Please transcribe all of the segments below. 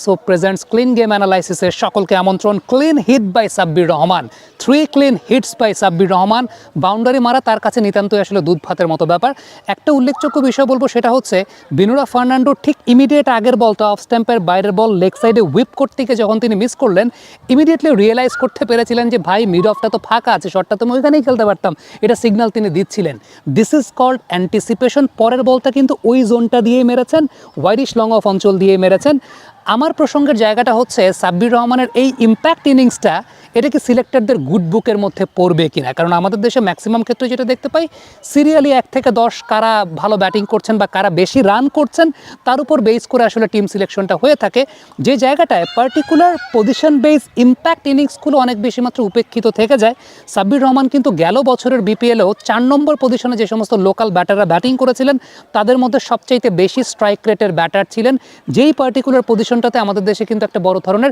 So presents clean game অ্যানালাইসিসের সকলকে আমন্ত্রণ। Clean hit by Sabbir Rahman, 3 clean hits by Sabbir Rahman. Boundary মারা তার কাছে নিতান্তই আসলে দুধ ভাতের মতো ব্যাপার। একটা উল্লেখযোগ্য বিষয় বলবো, সেটা হচ্ছে বিনুরা ফার্নান্ডো ঠিক ইমিডিয়েট আগের বলটা অফ স্ট্যাম্পের বাইরের বল লেগ সাইডে হুইপ করতে গিয়ে যখন তিনি মিস করলেন, ইমিডিয়েটলি রিয়েলাইজ করতে পেরেছিলেন যে ভাই মিড অফটা তো ফাঁকা আছে, শটটা তো আমি ওইখানেই খেলতে পারতাম, এটা সিগন্যাল তিনি দিচ্ছিলেন। This is called anticipation. পরের বলটা কিন্তু ওই জোনটা দিয়েই মেরেছেন, ওয়াইডিশ লং অফ অঞ্চল দিয়েই মেরেছেন। আমার প্রসঙ্গের জায়গাটা হচ্ছে সাব্বির রহমানের এই ইম্প্যাক্ট ইনিংসটা, এটা কি সিলেক্টরদের গুড বুকের মধ্যে পড়বে কিনা? কারণ আমাদের দেশে ম্যাক্সিমাম ক্ষেত্রে যেটা দেখতে পাই, সিরিয়ালি 1 থেকে 10 কারা ভালো ব্যাটিং করছেন বা কারা বেশি রান করছেন তার উপর বেস করে আসলে টিম সিলেকশনটা হয়ে থাকে। যে জায়গাটায় পার্টিকুলার পজিশন বেস ইম্প্যাক্ট ইনিংসগুলো অনেক বেশি মাত্র উপেক্ষিত থেকে যায়। সাব্বির রহমান কিন্তু গেল বছরের বিপিএলেও 4 নম্বর পজিশনে যে সমস্ত লোকাল ব্যাটাররা ব্যাটিং করেছিলেন তাদের মধ্যে সবচাইতে বেশি স্ট্রাইক রেটের ব্যাটার ছিলেন। যেই পার্টিকুলার পজিশনটাতে আমাদের দেশে কিন্তু একটা বড় ধরনের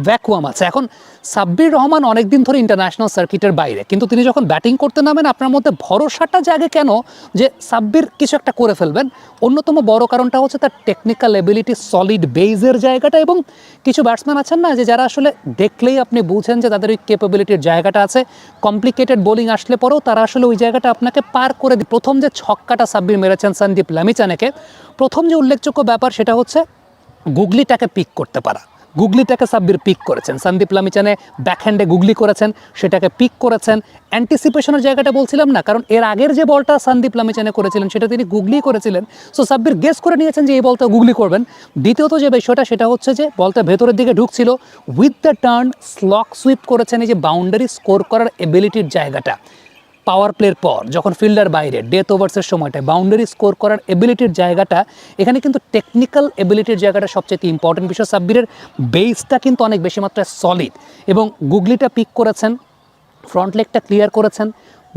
ভ্যাকুয়াম আছে। এখন সাব্বির রহমান অনেকদিন ধরে ইন্টারন্যাশনাল সার্কিটের বাইরে, কিন্তু তিনি যখন ব্যাটিং করতে নামেন আপনার মধ্যে ভরসাটা জাগে কেন যে সাব্বির কিছু একটা করে ফেলবেন? অন্যতম বড় কারণটা হচ্ছে তার টেকনিক্যাল এবিলিটি, সলিড বেইজের জায়গাটা। এবং কিছু ব্যাটসম্যান আছেন না, যে যারা আসলে দেখলেই আপনি বুঝেন যে তাদের ওই ক্যাপাবিলিটির জায়গাটা আছে, কমপ্লিকেটেড বোলিং আসলে পরেও তারা আসলে ওই জায়গাটা আপনাকে পার করে দিই। প্রথম যে ছক্কাটা সাব্বির মেরেছেন সন্দীপ লামিচানেকে, প্রথম যে উল্লেখযোগ্য ব্যাপার সেটা হচ্ছে গুগলিটাকে পিক করতে পারা। গুগলিটাকে সাব্বির পিক করেছেন, সন্দীপ লামিচানে ব্যাকহ্যান্ডে গুগলি করেছেন, সেটাকে পিক করেছেন। অ্যান্টিসিপেশনের জায়গাটা বলছিলাম না, কারণ এর আগের যে বলটা সন্দীপ লামিচানে করেছিলেন সেটা তিনি গুগলি করেছিলেন। সো সাব্বির গেস করে নিয়েছেন যে এই বলটা গুগলি করবেন। দ্বিতীয়ত যে বিষয়টা সেটা হচ্ছে যে বলটা ভেতরের দিকে ঢুকছিল, with the turn slog sweep করেছেন। এই যে বাউন্ডারি স্কোর করার এবিলিটির জায়গাটা, পাওয়ার প্লের পর যখন ফিল্ডার বাইরে ডেথ ওভার্সের সময়টায় বাউন্ডারি স্কোর করার এবিলিটির জায়গাটা, এখানে কিন্তু টেকনিক্যাল এবিলিটির জায়গাটা সবচেয়ে ইম্পর্টেন্ট বিষয়। সাব্বিরের বেসটা কিন্তু অনেক বেশি মাত্রায় সলিড, এবং গুগলিটা পিক করেছেন, ফ্রন্ট লেগটা ক্লিয়ার করেছেন,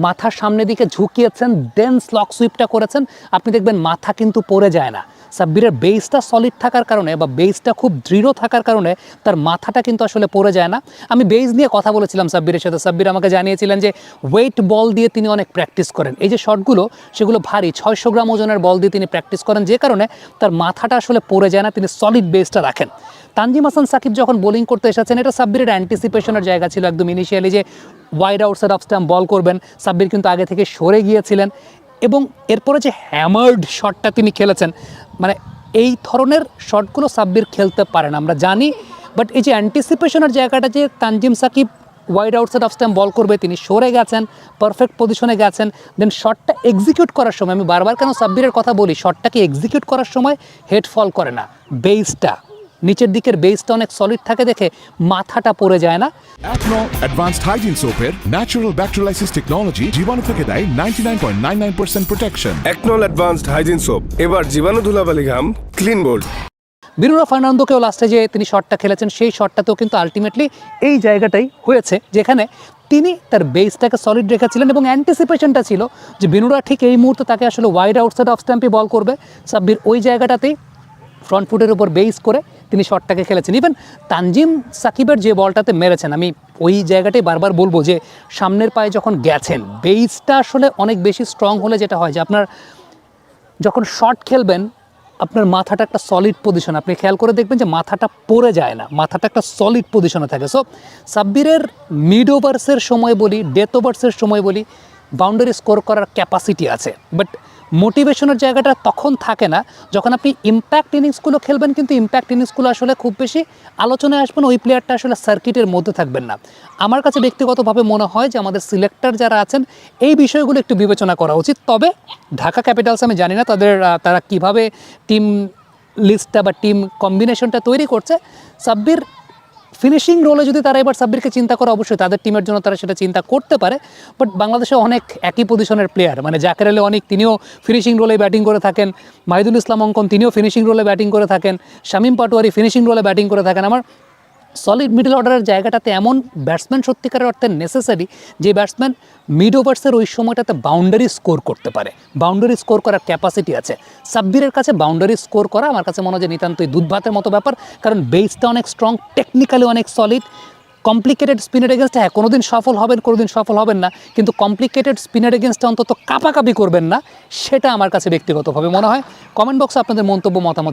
মাথার সামনের দিকে ঝুঁকিয়েছেন, দেন স্লক সুইপটা করেছেন। আপনি দেখবেন মাথা কিন্তু পড়ে যায় না। সাব্বিরের বেসটা সলিড থাকার কারণে বা বেসটা খুব দৃঢ় থাকার কারণে তার মাথাটা কিন্তু আসলে পড়ে যায় না। আমি বেস নিয়ে কথা বলেছিলাম সাব্বিরের সাথে। সাব্বির আমাকে জানিয়েছিলেন যে ওয়েট বল দিয়ে তিনি অনেক প্র্যাকটিস করেন। এই যে শটগুলো, সেগুলো ভারী 600 গ্রাম ওজনের বল দিয়ে তিনি প্র্যাকটিস করেন, যে কারণে তার মাথাটা আসলে পড়ে যায় না, তিনি সলিড বেসটা রাখেন। তানজিম হাসান সাকিব যখন বোলিং করতে এসেছেন, এটা সাব্বিরের অ্যান্টিসিপেশনের জায়গা ছিল একদম ইনিশিয়ালি, যে ওয়াইড আউটসাইড অফ স্টাম্প বল করবেন। সাব্বির কিন্তু আগে থেকে সরে গিয়েছিলেন, এবং এরপরে যে হ্যামার্ড শটটা তিনি খেলেছেন, মানে এই ধরনের শটগুলো সাব্বির খেলতে পারেন আমরা জানি। বাট এই যে অ্যান্টিসিপেশনের জায়গাটা, যে Tanzim Sakib wide outside off stump bowl করবে, তিনি সরে গেছেন, পারফেক্ট পজিশনে গেছেন, দেন শটটা এক্সিকিউট করার সময়, আমি বারবার কেন সাব্বিরের কথা বলি, শটটাকে এক্সিকিউট করার সময় হেড ফল করে না, বেসটা নিচের দিকের বেসটা অনেক সলিড থাকে দেখে মাথাটা পড়ে যায় না। একনল অ্যাডভান্সড হাইজিন সোপের ন্যাচারাল ব্যাকটেরিয়ালাইসিস টেকনোলজি জীবাণু থেকে দেয় 99.99% প্রোটেকশন। একনল অ্যাডভান্সড হাইজিন সোপ, এবার জীবাণু ধুলাবালি ঘাম ক্লিন বোল্ড। বিনুরা ফার্নান্দোকেও লাস্টে যে তিনি শটটা খেলেছেন, সেই শটটাতেও কিন্তু আলটিমেটলি এই জায়গাটাই হয়েছে, যেখানে তিনি তার বেসটাকে সলিড রেখেছিলেন এবং অ্যান্টিসিপেশনটা ছিল যে বিনুরা ঠিক এই মুহূর্তে তাকে আসলে ওয়াইড আউটসাইড অফ স্ট্যাম্পে বল করবে। সাব্বির ওই জায়গাটাতেই ফ্রন্ট ফুটের উপর বেস করে তিনি শটটাকে খেলেছেন। ইভেন তানজিম সাকিবের যে বলটাতে মেরেছেন, আমি ওই জায়গাটাই বারবার বলবো যে সামনের পায়ে যখন গেছেন, বেসটা আসলে অনেক বেশি স্ট্রং হলে যেটা হয় যে আপনার যখন শট খেলবেন, আপনার মাথাটা একটা সলিড পজিশন, আপনি খেয়াল করে দেখবেন যে মাথাটা পড়ে যায় না, মাথাটা একটা সলিড পজিশনে থাকে। সো সাব্বিরের মিড ওভার্সের সময় বলি, ডেথ ওভার্সের সময় বলি, বাউন্ডারি স্কোর করার ক্যাপাসিটি আছে, বাট মোটিভেশনের জায়গাটা তখন থাকে না যখন আপনি ইম্প্যাক্ট ইনিংসগুলো খেলবেন। কিন্তু ইম্প্যাক্ট ইনিংসগুলো আসলে খুব বেশি আলোচনায় আসবেন, ওই প্লেয়ারটা আসলে সার্কিটের মধ্যে থাকবেন না। আমার কাছে ব্যক্তিগতভাবে মনে হয় যে আমাদের সিলেক্টর যারা আছেন এই বিষয়গুলো একটু বিবেচনা করা উচিত। তবে ঢাকা ক্যাপিটালস, আমি জানি না তারা কিভাবে টিম লিস্টটা বা টিম কম্বিনেশনটা তৈরি করছে। সাব্বির ফিনিশিং রোলে যদি তারা এবার সাব্বিরকে চিন্তা করে, অবশ্যই তাদের টিমের জন্য তারা সেটা চিন্তা করতে পারে। বাট বাংলাদেশে অনেক একই পজিশনের প্লেয়ার, মানে জাকের আলী অনেক, তিনিও ফিনিশিং রোলে ব্যাটিং করে থাকেন, মাহিদুল ইসলাম অঙ্কন তিনিও ফিনিশিং রোলে ব্যাটিং করে থাকেন, শামীম পাটোয়ারি ফিনিশিং রোলে ব্যাটিং করে থাকেন। আমার সলিড মিডল অর্ডারের জায়গাটাতে এমন ব্যাটসম্যান সত্যিকারের অর্থে নেসেসারি, যে ব্যাটসম্যান মিড ওভার্সের ওই সময়টাতে বাউন্ডারি স্কোর করতে পারে, বাউন্ডারি স্কোর করার ক্যাপাসিটি আছে। সাব্বিরের কাছে বাউন্ডারি স্কোর করা আমার কাছে মনে হয় যে নিতান্তই দুধ ভাতের মতো ব্যাপার, কারণ বেসটা অনেক স্ট্রং, টেকনিক্যালি অনেক সলিড। কমপ্লিকেটেড স্পিনের এগেনস্টে হ্যাঁ কোনোদিন সফল হবেন, কোনোদিন সফল হবেন না, কিন্তু কমপ্লিকেটেড স্পিনের এগেনস্টে অন্তত কাপাকাপি করবেন না, সেটা আমার কাছে ব্যক্তিগতভাবে মনে হয়। কমেন্ট বক্সে আপনাদের মন্তব্য মতামত